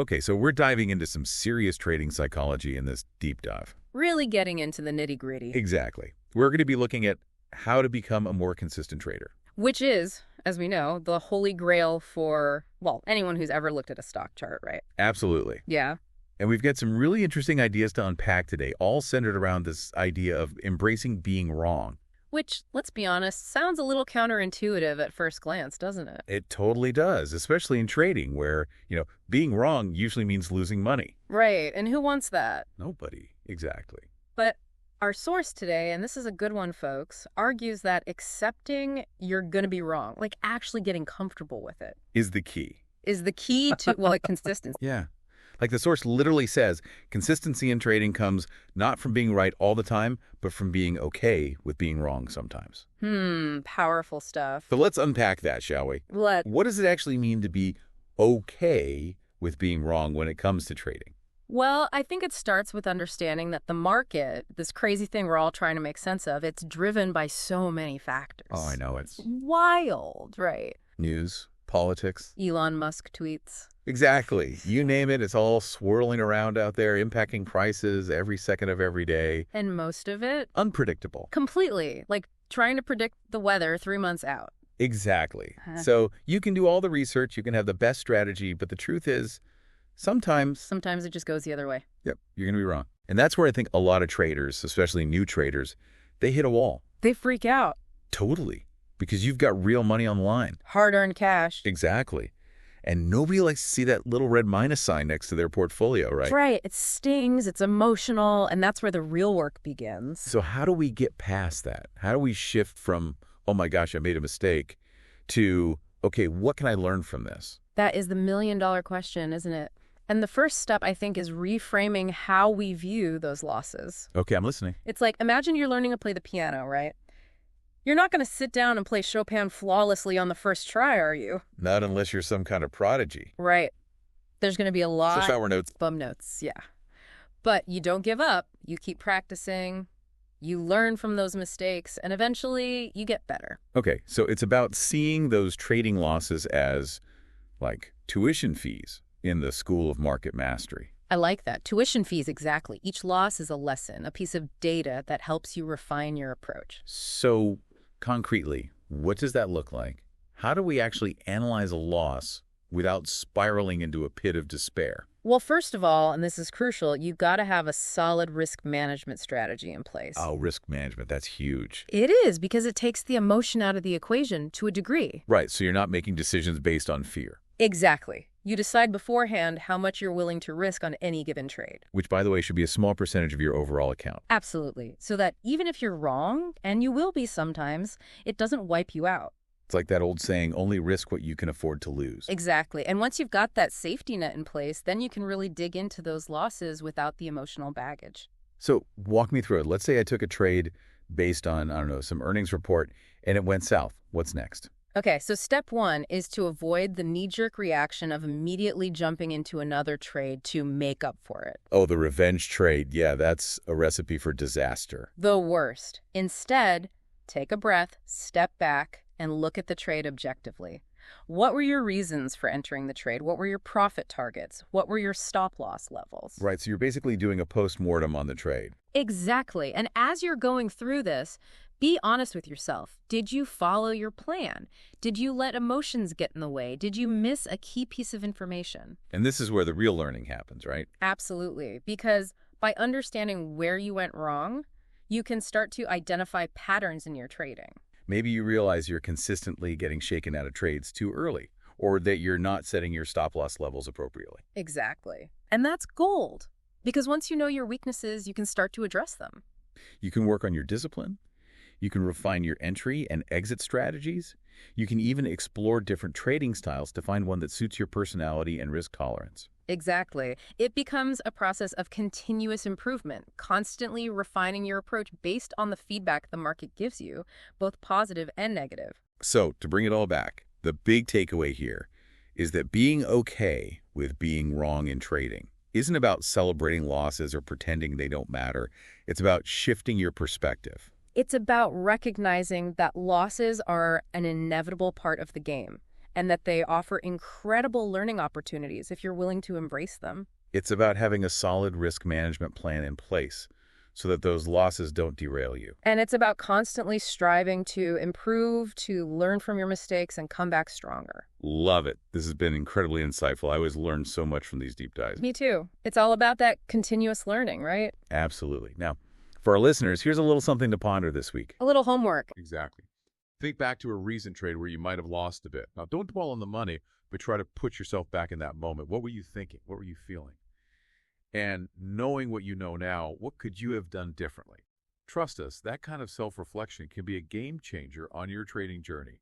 Okay, so we're diving into some serious trading psychology in this deep dive. Really getting into the nitty-gritty. Exactly. We're going to be looking at how to become a more consistent trader. Which is, as we know, the holy grail for, well, anyone who's ever looked at a stock chart, right? Absolutely. Yeah. And we've got some really interesting ideas to unpack today, all centered around this idea of embracing being wrong. Which, let's be honest, sounds a little counterintuitive at first glance, doesn't it? It totally does, especially in trading where, being wrong usually means losing money. Right, and who wants that? Nobody. Exactly. But our source today, and this is a good one, folks, argues that accepting you're going to be wrong, like actually getting comfortable with it, Is the key. is the key to, well, like consistency. Yeah. Like the source literally says, consistency in trading comes not from being right all the time, but from being okay with being wrong sometimes. Powerful stuff. So let's unpack that, shall we? What does it actually mean to be okay with being wrong when it comes to trading? Well, I think it starts with understanding that the market, this crazy thing we're all trying to make sense of, it's driven by so many factors. Oh, I know. It's wild, right? news, politics. Elon Musk tweets. Exactly. You name it, it's all swirling around out there, impacting prices every second of every day. And most of it? Unpredictable. Completely. Like trying to predict the weather 3 months out. Exactly. So you can do all the research, you can have the best strategy, but the truth is, sometimes it just goes the other way. Yep, you're going to be wrong. And that's where I think a lot of traders, especially new traders, they hit a wall. They freak out. Totally. Because you've got real money on the line. Hard-earned cash. Exactly. And nobody likes to see that little red minus sign next to their portfolio, right? Right. It stings, it's emotional, and that's where the real work begins. So how do we get past that? How do we shift from, oh my gosh, I made a mistake, to, okay, what can I learn from this? That is the million-dollar question, isn't it? And the first step, I think, is reframing how we view those losses. Okay, I'm listening. It's like, imagine you're learning to play the piano, right? You're not going to sit down and play Chopin flawlessly on the first try, are you? Not unless you're some kind of prodigy. Right. There's going to be a lot. So shower notes. Bum notes, yeah. But you don't give up. You keep practicing. You learn from those mistakes, and eventually you get better. Okay, so it's about seeing those trading losses as, like, tuition fees in the School of Market Mastery. I like that. Tuition fees, exactly. Each loss is a lesson, a piece of data that helps you refine your approach. So, concretely, what does that look like? How do we actually analyze a loss without spiraling into a pit of despair? Well, first of all, and this is crucial, you've got to have a solid risk management strategy in place. Oh, risk management, that's huge. It is, because it takes the emotion out of the equation to a degree. Right, so you're not making decisions based on fear. Exactly. You decide beforehand how much you're willing to risk on any given trade. Which, by the way, should be a small percentage of your overall account. Absolutely. So that even if you're wrong, and you will be sometimes, it doesn't wipe you out. It's like that old saying, only risk what you can afford to lose. Exactly. And once you've got that safety net in place, then you can really dig into those losses without the emotional baggage. So walk me through it. Let's say I took a trade based on, I don't know, some earnings report, and it went south. What's next? Okay, so step one is to avoid the knee-jerk reaction of immediately jumping into another trade to make up for it. Oh, the revenge trade. Yeah, that's a recipe for disaster. The worst. Instead, take a breath, step back, and look at the trade objectively. What were your reasons for entering the trade? What were your profit targets? What were your stop-loss levels? Right, so you're basically doing a post-mortem on the trade. Exactly. And as you're going through this, be honest with yourself. Did you follow your plan? Did you let emotions get in the way? Did you miss a key piece of information? And this is where the real learning happens, right? Absolutely. Because by understanding where you went wrong, you can start to identify patterns in your trading. Maybe you realize you're consistently getting shaken out of trades too early, or that you're not setting your stop-loss levels appropriately. Exactly. And that's gold. Because once you know your weaknesses, you can start to address them. You can work on your discipline. You can refine your entry and exit strategies. You can even explore different trading styles to find one that suits your personality and risk tolerance. Exactly. It becomes a process of continuous improvement, constantly refining your approach based on the feedback the market gives you, both positive and negative. So, to bring it all back, the big takeaway here is that being okay with being wrong in trading isn't about celebrating losses or pretending they don't matter. It's about shifting your perspective. It's about recognizing that losses are an inevitable part of the game, and that they offer incredible learning opportunities if you're willing to embrace them. It's about having a solid risk management plan in place so that those losses don't derail you. And it's about constantly striving to improve, to learn from your mistakes, and come back stronger. Love it. This has been incredibly insightful. I always learn so much from these deep dives. Me too. It's all about that continuous learning, right? Absolutely. Now, for our listeners, here's a little something to ponder this week. A little homework. Exactly. Think back to a recent trade where you might have lost a bit. Now, don't dwell on the money, but try to put yourself back in that moment. What were you thinking? What were you feeling? And knowing what you know now, what could you have done differently? Trust us, that kind of self-reflection can be a game changer on your trading journey.